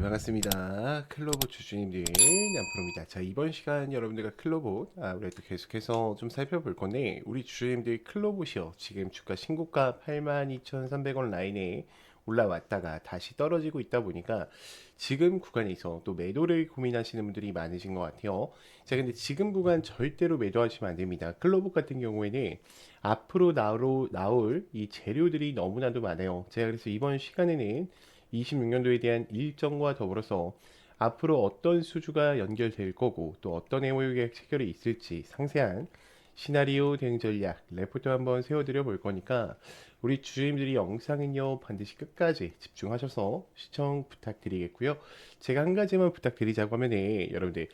반갑습니다. 클로버 주주님들 냠프로입니다. 자, 이번 시간 여러분들과 클로버 우리가 계속해서 좀 살펴볼 건데, 우리 주주님들 클로버시요, 지금 주가 신고가 82,300원 라인에 올라왔다가 다시 떨어지고 있다 보니까 지금 구간에서 또 매도를 고민하시는 분들이 많으신 것 같아요. 자, 근데 지금 구간 절대로 매도하시면 안 됩니다. 클로버 같은 경우에는 앞으로 나올 이 재료들이 너무나도 많아요. 제가 그래서 이번 시간에는 26년도에 대한 일정과 더불어서 앞으로 어떤 수주가 연결될 거고 또 어떤 MOU 계약 체결이 있을지 상세한 시나리오 대응 전략 레포트 한번 세워드려 볼 거니까 우리 주주님들이 영상은요 반드시 끝까지 집중하셔서 시청 부탁드리겠고요. 제가 한 가지만 부탁드리자고 하면은 여러분들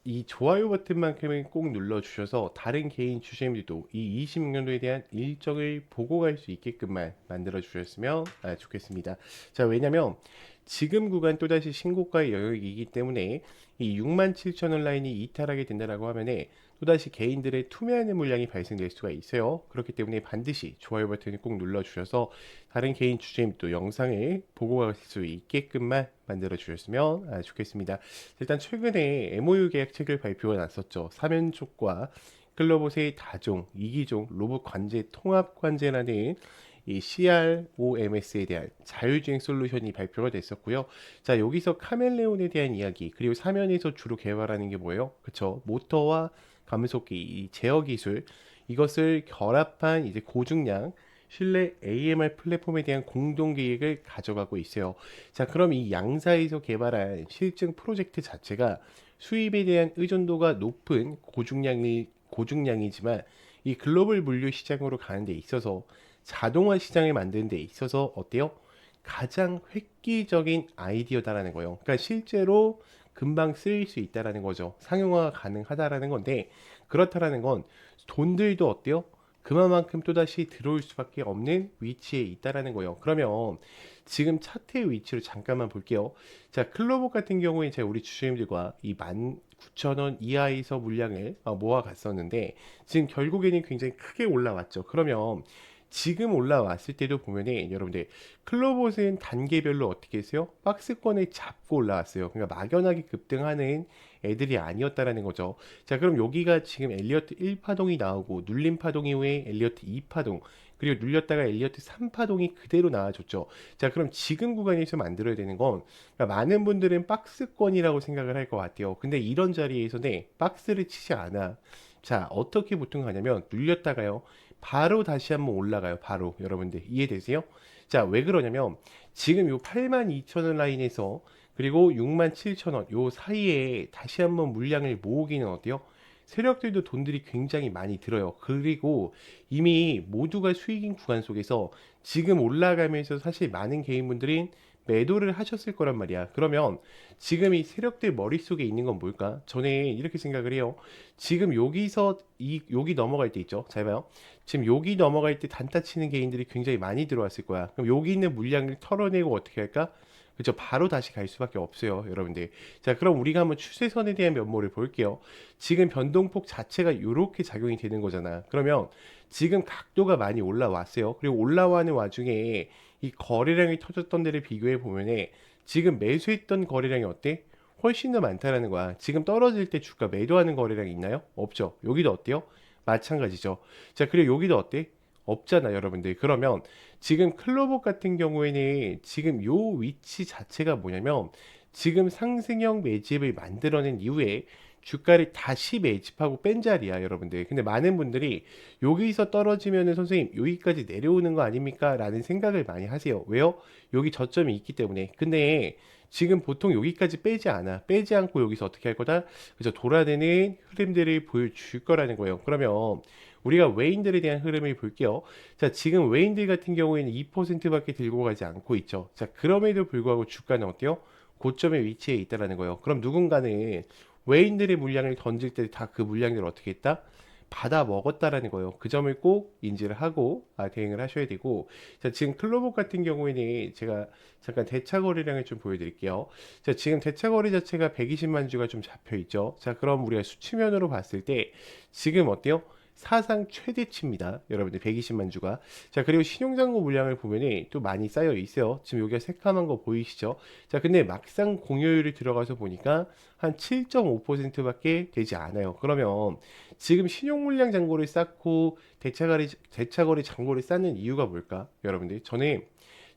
이 좋아요 버튼만큼은 꼭 눌러주셔서 다른 개인 주주님들도 이 26년도에 대한 일정을 보고 갈 수 있게끔만 만들어 주셨으면 좋겠습니다. 자, 왜냐면 지금 구간 또다시 신고가의 영역이기 때문에 이 67,000원 라인이 이탈하게 된다라고 하면은 또다시 개인들의 투매하는 물량이 발생될 수가 있어요. 그렇기 때문에 반드시 좋아요 버튼을 꼭 눌러주셔서 다른 개인 주주님도 영상을 보고 갈 수 있게끔만 만들어 주셨으면 좋겠습니다. 일단 최근에 MOU 계약책을 발표가 났었죠. 사면촉과 클로봇의 다종, 이기종, 로봇 관제 통합 관제라는 이 CROMS에 대한 자율주행 솔루션이 발표가 됐었고요. 자, 여기서 카멜레온에 대한 이야기, 그리고 사면에서 주로 개발하는 게 뭐예요? 그쵸? 모터와 감속기, 이 제어 기술, 이것을 결합한 이제 고중량 실내 AMR 플랫폼에 대한 공동 계획을 가져가고 있어요. 자, 그럼 이 양사에서 개발한 실증 프로젝트 자체가 수입에 대한 의존도가 높은 고중량이지만 이 글로벌 물류 시장으로 가는 데 있어서 자동화 시장을 만드는 데 있어서 어때요? 가장 획기적인 아이디어다라는 거예요. 그러니까 실제로 금방 쓰일 수 있다라는 거죠. 상용화가 가능하다라는 건데, 그렇다라는 건 돈들도 어때요? 그만큼 또다시 들어올 수밖에 없는 위치에 있다라는 거예요. 그러면 지금 차트의 위치를 잠깐만 볼게요. 자, 클로버 같은 경우에 제가 우리 주주님들과 이 19,000원 이하에서 물량을 모아갔었는데 지금 결국에는 굉장히 크게 올라왔죠. 그러면 지금 올라왔을 때도 보면은 여러분들 클로봇은 단계별로 어떻게 했어요? 박스권을 잡고 올라왔어요. 그러니까 막연하게 급등하는 애들이 아니었다라는 거죠. 자, 그럼 여기가 지금 엘리어트 1파동이 나오고 눌림 파동 이후에 엘리어트 2파동, 그리고 눌렸다가 엘리어트 3파동이 그대로 나와줬죠. 자, 그럼 지금 구간에서 만들어야 되는 건, 그러니까 많은 분들은 박스권이라고 생각을 할 것 같아요. 근데 이런 자리에서는 박스를 치지 않아. 자, 어떻게 보통 하냐면 눌렸다가요 바로 다시 한번 올라가요. 바로. 여러분들 이해되세요? 자, 왜 그러냐면 지금 요 82,000원 라인에서 그리고 67,000원 요 사이에 다시 한번 물량을 모으기는 어때요? 세력들도 돈들이 굉장히 많이 들어요. 그리고 이미 모두가 수익인 구간 속에서 지금 올라가면서 사실 많은 개인분들이 매도를 하셨을 거란 말이야. 그러면 지금 이 세력들 머릿속에 있는 건 뭘까? 저는 이렇게 생각을 해요. 지금 여기서 여기 넘어갈 때 있죠. 잘 봐요. 지금 여기 넘어갈 때 단타 치는 개인들이 굉장히 많이 들어왔을 거야. 그럼 여기 있는 물량을 털어내고 어떻게 할까? 그죠? 바로 다시 갈 수밖에 없어요, 여러분들. 자, 그럼 우리가 한번 추세선에 대한 면모를 볼게요. 지금 변동폭 자체가 이렇게 작용이 되는 거잖아. 그러면 지금 각도가 많이 올라왔어요. 그리고 올라와는 와중에 이 거래량이 터졌던 데를 비교해 보면은 지금 매수했던 거래량이 어때? 훨씬 더 많다라는 거야. 지금 떨어질 때 주가 매도하는 거래량이 있나요? 없죠. 여기도 어때요? 마찬가지죠. 자, 그리고 여기도 어때? 없잖아, 여러분들. 그러면 지금 클로버 같은 경우에는 지금 요 위치 자체가 뭐냐면 지금 상승형 매집을 만들어낸 이후에 주가를 다시 매집하고 뺀 자리야, 여러분들. 근데 많은 분들이 여기서 떨어지면은 선생님 여기까지 내려오는 거 아닙니까? 라는 생각을 많이 하세요. 왜요? 여기 저점이 있기 때문에. 근데 지금 보통 여기까지 빼지 않아. 빼지 않고 여기서 어떻게 할 거다? 그래서 돌아대는 흐름들을 보여줄 거라는 거예요. 그러면 우리가 외인들에 대한 흐름을 볼게요. 자, 지금 외인들 같은 경우에는 2%밖에 들고 가지 않고 있죠. 자, 그럼에도 불구하고 주가는 어때요? 고점의 위치에 있다라는 거예요. 그럼 누군가는 외인들의 물량을 던질 때 다 그 물량들을 어떻게 했다? 받아 먹었다라는 거예요. 그 점을 꼭 인지를 하고 대응을 하셔야 되고, 자, 지금 클로버 같은 경우에는 제가 잠깐 대차 거래량을 좀 보여드릴게요. 자, 지금 대차 거래 자체가 120만 주가 좀 잡혀 있죠. 자, 그럼 우리가 수치면으로 봤을 때 지금 어때요? 사상 최대치입니다. 여러분들 120만 주가. 자, 그리고 신용잔고 물량을 보면은 또 많이 쌓여 있어요. 지금 여기가 새카만 거 보이시죠? 자, 근데 막상 공여율이 들어가서 보니까 한 7.5%밖에 되지 않아요. 그러면 지금 신용 물량 잔고를 쌓고 대차거래 잔고를 쌓는 이유가 뭘까? 여러분들, 저는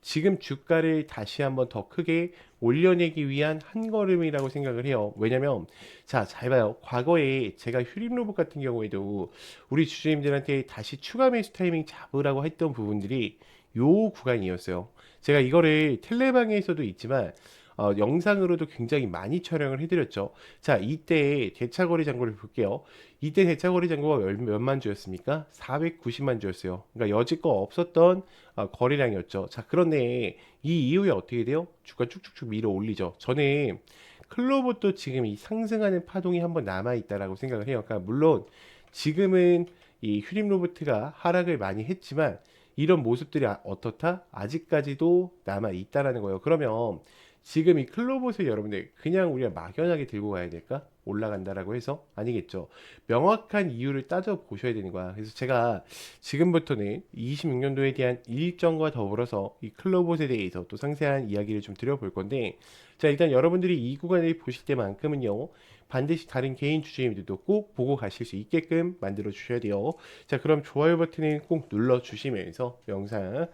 지금 주가를 다시 한번 더 크게 올려내기 위한 한 걸음이라고 생각을 해요. 왜냐면 자, 잘 봐요. 과거에 제가 휴림 로봇 같은 경우에도 우리 주주님들한테 다시 추가 매수 타이밍 잡으라고 했던 부분들이 요 구간이었어요. 제가 이거를 텔레방에서도 있지만 영상으로도 굉장히 많이 촬영을 해드렸죠. 자, 이때 대차거래 잔고를 볼게요. 이때 대차거래 잔고가 몇만 주였습니까? 490만 주였어요. 그러니까 여지껏 없었던 거래량이었죠. 자, 그런데 이 이후에 어떻게 돼요? 주가 쭉쭉쭉 밀어 올리죠. 저는 클로버도 지금 이 상승하는 파동이 한번 남아 있다라고 생각을 해요. 그러니까 물론 지금은 이 휴림 로봇가 하락을 많이 했지만 이런 모습들이 어떻다? 아직까지도 남아 있다라는 거예요. 그러면 지금 이 클로봇을 여러분들 그냥 우리가 막연하게 들고 가야 될까? 올라간다라고 해서 아니겠죠. 명확한 이유를 따져 보셔야 되는 거야. 그래서 제가 지금부터는 26년도에 대한 일정과 더불어서 이 클로봇에 대해서 또 상세한 이야기를 좀 드려볼 건데, 자, 일단 여러분들이 이 구간을 보실 때만큼은요, 반드시 다른 개인 주주님들도 꼭 보고 가실 수 있게끔 만들어 주셔야 돼요. 자, 그럼 좋아요 버튼을 꼭 눌러 주시면서 영상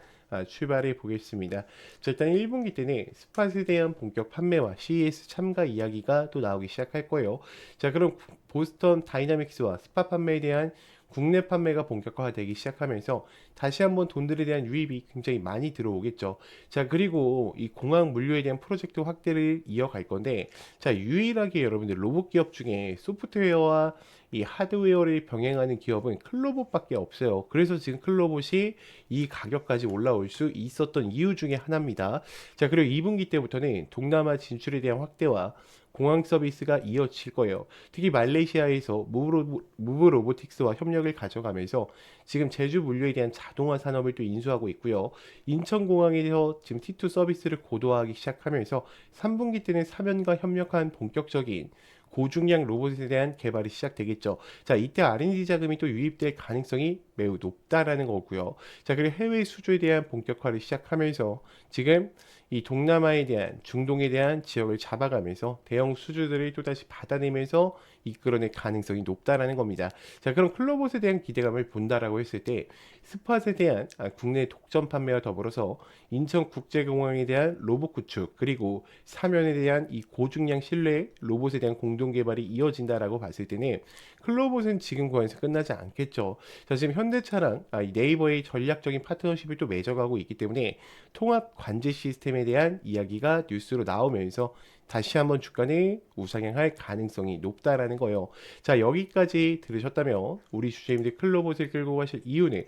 출발해 보겠습니다. 자, 일단 1분기 때는 스팟에 대한 본격 판매와 CES 참가 이야기가 또 나오기 시작할 거예요. 자, 그럼 보스턴 다이나믹스와 스팟 판매에 대한 국내 판매가 본격화되기 시작하면서 다시 한번 돈들에 대한 유입이 굉장히 많이 들어오겠죠. 자, 그리고 이 공항 물류에 대한 프로젝트 확대를 이어갈 건데, 자, 유일하게 여러분들 로봇 기업 중에 소프트웨어와 이 하드웨어를 병행하는 기업은 클로봇밖에 없어요. 그래서 지금 클로봇이 이 가격까지 올라올 수 있었던 이유 중에 하나입니다. 자, 그리고 2분기 때부터는 동남아 진출에 대한 확대와 공항 서비스가 이어질 거예요. 특히 말레이시아에서 무브 로보틱스와 협력을 가져가면서 지금 제주 물류에 대한 자동화 산업을 또 인수하고 있고요. 인천공항에서 지금 T2 서비스를 고도화하기 시작하면서 3분기 때는 사면과 협력한 본격적인 고중량 로봇에 대한 개발이 시작되겠죠. 자, 이때 R&D 자금이 또 유입될 가능성이 매우 높다라는 거고요. 자, 그리고 해외 수주에 대한 본격화를 시작하면서 지금 이 동남아에 대한 중동에 대한 지역을 잡아가면서 대형 수주들을 또다시 받아내면서 이끌어낼 가능성이 높다라는 겁니다. 자, 그럼 클로봇에 대한 기대감을 본다라고 했을 때 스팟에 대한 국내 독점 판매와 더불어서 인천국제공항에 대한 로봇 구축 그리고 사면에 대한 이 고중량 실내 로봇에 대한 공동 개발이 이어진다라고 봤을 때는 클로봇은 지금 구간에서 끝나지 않겠죠. 자, 지금 현대차랑 이 네이버의 전략적인 파트너십을 또 맺어가고 있기 때문에 통합 관제 시스템에 대한 이야기가 뉴스로 나오면서 다시 한번 주가는 우상향할 가능성이 높다라는 거예요. 자, 여기까지 들으셨다면 우리 주주님들 클로봇을 끌고 가실 이유는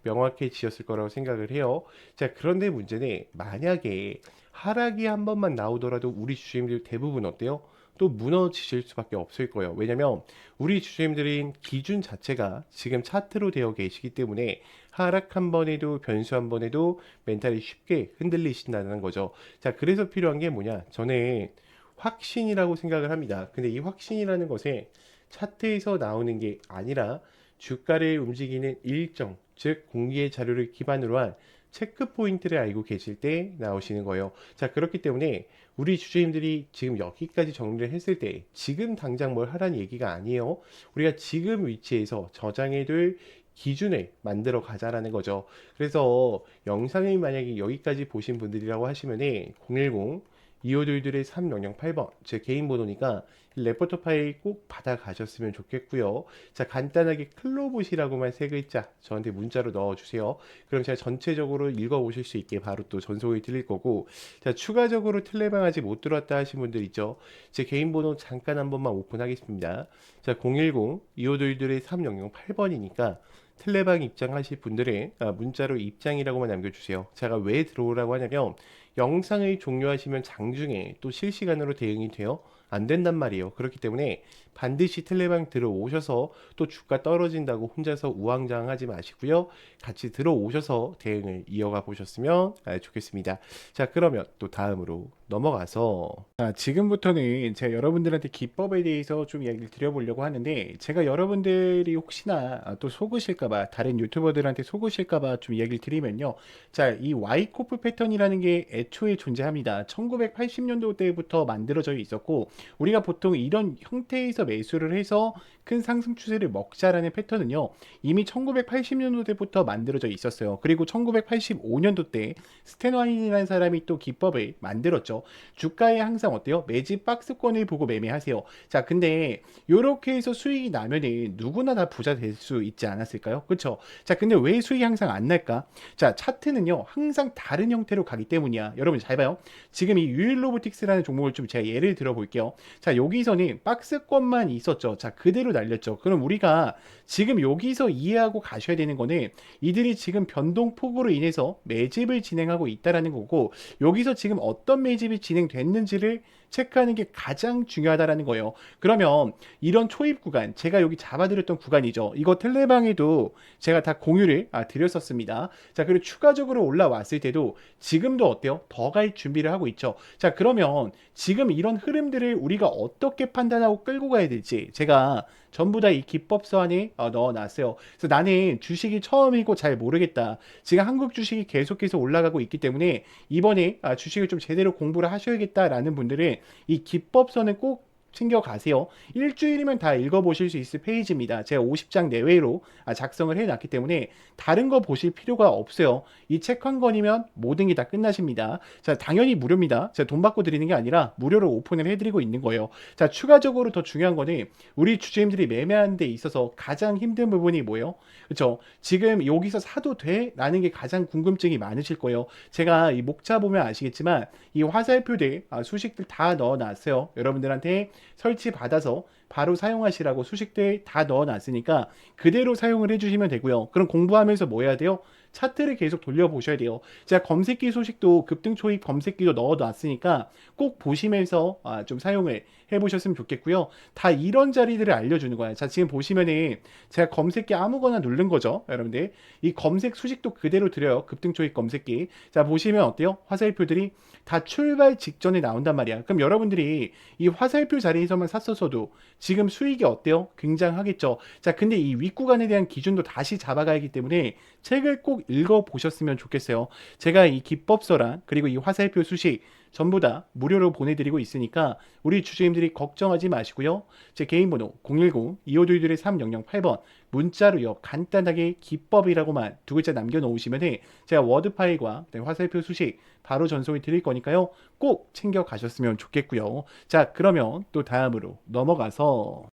명확해지셨을 거라고 생각을 해요. 자, 그런데 문제는 만약에 하락이 한 번만 나오더라도 우리 주주님들 대부분 어때요? 또 무너지실 수밖에 없을 거예요. 왜냐면 우리 주주님들인 기준 자체가 지금 차트로 되어 계시기 때문에 하락 한 번에도 변수 한 번에도 멘탈이 쉽게 흔들리신다는 거죠. 자, 그래서 필요한 게 뭐냐? 저는 확신이라고 생각을 합니다. 근데 이 확신이라는 것에 차트에서 나오는 게 아니라 주가를 움직이는 일정, 즉 공개의 자료를 기반으로 한 체크 포인트를 알고 계실 때 나오시는 거예요. 자, 그렇기 때문에 우리 주주님들이 지금 여기까지 정리를 했을 때 지금 당장 뭘 하라는 얘기가 아니에요. 우리가 지금 위치에서 저장해둘 기준을 만들어 가자라는 거죠. 그래서 영상을 만약에 여기까지 보신 분들이라고 하시면은 010 2522의 3008번 제 개인 번호니까 레포터 파일 꼭 받아 가셨으면 좋겠고요. 자, 간단하게 클로봇이라고만 세 글자 저한테 문자로 넣어주세요. 그럼 제가 전체적으로 읽어보실 수 있게 바로 또 전송을 드릴 거고, 자, 추가적으로 텔레방 아직 못 들어왔다 하신 분들 있죠. 제 개인 번호 잠깐 한 번만 오픈하겠습니다. 자, 010 2522의 3008번이니까 텔레방 입장하실 분들은 문자로 입장이라고만 남겨주세요. 제가 왜 들어오라고 하냐면 영상을 종료하시면 장중에 또 실시간으로 대응이 돼요. 안 된단 말이에요. 그렇기 때문에 반드시 텔레방 들어오셔서 또 주가 떨어진다고 혼자서 우왕좌왕하지 마시고요. 같이 들어오셔서 대응을 이어가 보셨으면 좋겠습니다. 자, 그러면 또 다음으로 넘어가서 지금부터는 제가 여러분들한테 기법에 대해서 좀 이야기를 드려보려고 하는데, 제가 여러분들이 혹시나 또 속으실까봐, 다른 유튜버들한테 속으실까봐 좀 이야기를 드리면요. 자, 이 와이코프 패턴이라는 게 애초에 존재합니다. 1980년도 때부터 만들어져 있었고, 우리가 보통 이런 형태에서 매수를 해서 큰 상승 추세를 먹자라는 패턴은요, 이미 1980년도 때부터 만들어져 있었어요. 그리고 1985년도 때 스탠와인이라는 사람이 또 기법을 만들었죠. 주가에 항상 어때요? 매집 박스권을 보고 매매하세요. 자, 근데 이렇게 해서 수익이 나면은 누구나 다 부자 될 수 있지 않았을까요? 그렇죠? 자, 근데 왜 수익이 항상 안 날까? 자, 차트는요, 항상 다른 형태로 가기 때문이야. 여러분 잘 봐요. 지금 이 유일로보틱스라는 종목을 좀 제가 예를 들어 볼게요. 자, 여기서는 박스권만 있었죠. 자, 그대로 날렸죠. 그럼 우리가 지금 여기서 이해하고 가셔야 되는 거는, 이들이 지금 변동폭으로 인해서 매집을 진행하고 있다라는 거고, 여기서 지금 어떤 매집이 진행됐는지를 체크하는 게 가장 중요하다라는 거예요. 그러면 이런 초입 구간, 제가 여기 잡아드렸던 구간이죠. 이거 텔레방에도 제가 다 공유를 드렸었습니다. 자, 그리고 추가적으로 올라왔을 때도 지금도 어때요? 더 갈 준비를 하고 있죠. 자, 그러면 지금 이런 흐름들을 우리가 어떻게 판단하고 끌고 가야 될지 제가 전부 다 이 기법서 안에 넣어놨어요. 그래서 나는 주식이 처음이고 잘 모르겠다. 지금 한국 주식이 계속해서 올라가고 있기 때문에 이번에 주식을 좀 제대로 공부를 하셔야겠다라는 분들은 이 기법서는 꼭 챙겨가세요. 일주일이면 다 읽어보실 수 있을 페이지입니다. 제가 50장 내외로 작성을 해놨기 때문에 다른 거 보실 필요가 없어요. 이 책 한 권이면 모든 게 다 끝나십니다. 자, 당연히 무료입니다. 제가 돈 받고 드리는 게 아니라 무료로 오픈을 해드리고 있는 거예요. 자, 추가적으로 더 중요한 거는 우리 주주님들이 매매하는 데 있어서 가장 힘든 부분이 뭐예요? 그렇죠? 지금 여기서 사도 돼? 라는 게 가장 궁금증이 많으실 거예요. 제가 이 목차 보면 아시겠지만 이 화살표들 수식들 다 넣어놨어요. 여러분들한테 설치 받아서 바로 사용하시라고 수식들 다 넣어놨으니까 그대로 사용을 해주시면 되고요. 그럼 공부하면서 뭐 해야 돼요? 차트를 계속 돌려보셔야 돼요. 제가 검색기 소식도 급등 초입 검색기도 넣어놨으니까 꼭 보시면서 좀 사용을 해보셨으면 좋겠고요. 다 이런 자리들을 알려주는 거예요. 자, 지금 보시면은 제가 검색기 아무거나 누른 거죠. 여러분들 이 검색 수식도 그대로 드려요. 급등 초입 검색기. 자, 보시면 어때요? 화살표들이 다 출발 직전에 나온단 말이야. 그럼 여러분들이 이 화살표 자리에서만 샀었어도 지금 수익이 어때요? 굉장하겠죠. 자, 근데 이 윗구간에 대한 기준도 다시 잡아가야 하기 때문에 책을 꼭 읽어보셨으면 좋겠어요. 제가 이 기법서랑 그리고 이 화살표 수식 전부 다 무료로 보내드리고 있으니까 우리 주주님들이 걱정하지 마시고요. 제 개인 번호 010-2522-3008번 문자로요. 간단하게 기법이라고만 두 글자 남겨놓으시면 제가 워드 파일과 화살표 수식 바로 전송이 드릴 거니까요. 꼭 챙겨 가셨으면 좋겠고요. 자, 그러면 또 다음으로 넘어가서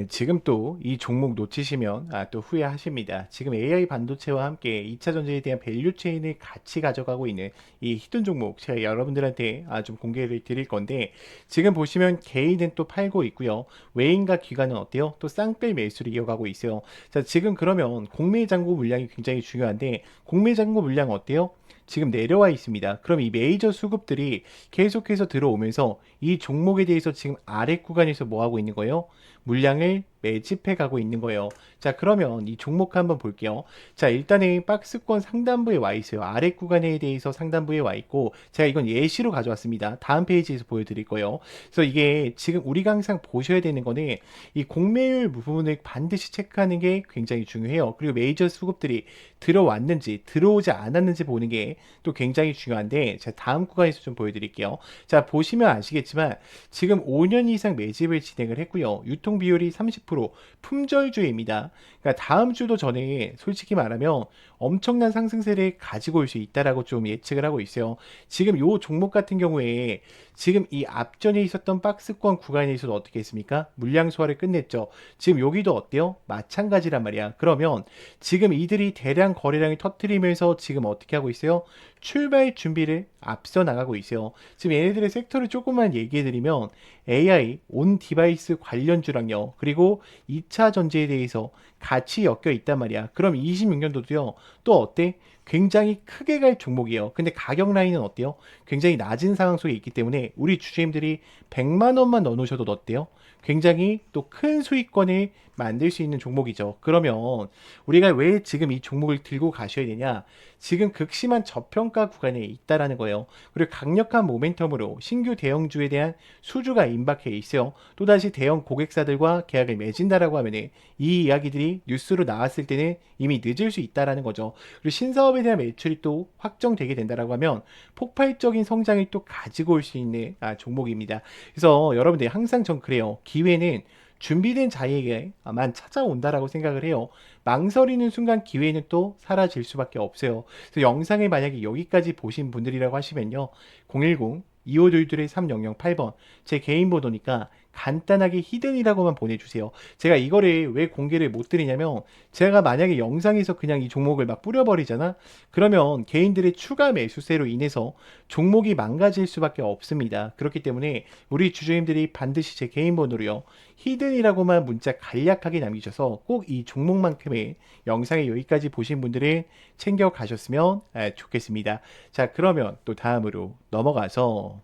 지금 또 이 종목 놓치시면 또 후회하십니다. 지금 AI 반도체와 함께 2차 전지에 대한 밸류 체인을 같이 가져가고 있는 이 히든 종목 제가 여러분들한테 좀 공개를 드릴 건데, 지금 보시면 개인은 또 팔고 있고요. 외인과 기관은 어때요? 또 쌍끌 매수를 이어가고 있어요. 자, 지금 그러면 공매 잔고 물량이 굉장히 중요한데, 공매 잔고 물량 어때요? 지금 내려와 있습니다. 그럼 이 메이저 수급들이 계속해서 들어오면서 이 종목에 대해서 지금 아래 구간에서 뭐 하고 있는 거예요? 물량을 매집해 가고 있는 거예요. 자, 그러면 이 종목 한번 볼게요. 자, 일단은 박스권 상단부에 와 있어요. 아래 구간에 대해서 상단부에 와 있고, 제가 이건 예시로 가져왔습니다. 다음 페이지에서 보여드릴 거예요. 그래서 이게 지금 우리가 항상 보셔야 되는 거는 이 공매율 부분을 반드시 체크하는 게 굉장히 중요해요. 그리고 메이저 수급들이 들어왔는지 들어오지 않았는지 보는 게 또 굉장히 중요한데, 제가 다음 구간에서 좀 보여드릴게요. 자, 보시면 아시겠지만 지금 5년 이상 매집을 진행을 했고요. 유통 비율이 30%, 품절주입니다. 그러니까 다음 주도 전에 솔직히 말하면 엄청난 상승세를 가지고 올 수 있다라고 좀 예측을 하고 있어요. 지금 요 종목 같은 경우에 지금 이 앞전에 있었던 박스권 구간에서도 어떻게 했습니까? 물량 소화를 끝냈죠. 지금 여기도 어때요? 마찬가지란 말이야. 그러면 지금 이들이 대량 거래량을 터뜨리면서 지금 어떻게 하고 있어요? 출발 준비를 앞서 나가고 있어요. 지금 얘네들의 섹터를 조금만 얘기해드리면 AI, 온 디바이스 관련주랑요. 그리고 2차 전지에 대해서 같이 엮여 있단 말이야. 그럼 26년도도요. 또 어때? 굉장히 크게 갈 종목이에요. 근데 가격 라인은 어때요? 굉장히 낮은 상황 속에 있기 때문에 우리 주주님들이 100만 원만 넣어놓으셔도 어때요? 굉장히 또 큰 수익권을 만들 수 있는 종목이죠. 그러면 우리가 왜 지금 이 종목을 들고 가셔야 되냐? 지금 극심한 저평가 구간에 있다라는 거예요. 그리고 강력한 모멘텀으로 신규 대형주에 대한 수주가 임박해 있어요. 또다시 대형 고객사들과 계약을 맺은다라고 하면 이 이야기들이 뉴스로 나왔을 때는 이미 늦을 수 있다라는 거죠. 그리고 신사업에 대한 매출이 또 확정되게 된다라고 하면 폭발적인 성장을 또 가지고 올 수 있는 종목입니다. 그래서 여러분들 항상 전 그래요. 기회는 준비된 자에게만 찾아온다라고 생각을 해요. 망설이는 순간 기회는 또 사라질 수밖에 없어요. 그래서 영상을 만약에 여기까지 보신 분들이라고 하시면요. 010-2522-3008번 제 개인 번호니까 간단하게 히든이라고만 보내주세요. 제가 이거를 왜 공개를 못 드리냐면 제가 만약에 영상에서 그냥 이 종목을 막 뿌려버리잖아? 그러면 개인들의 추가 매수세로 인해서 종목이 망가질 수밖에 없습니다. 그렇기 때문에 우리 주주님들이 반드시 제 개인 번호로요. 히든이라고만 문자 간략하게 남기셔서 꼭 이 종목만큼의 영상에 여기까지 보신 분들은 챙겨 가셨으면 좋겠습니다. 자, 그러면 또 다음으로 넘어가서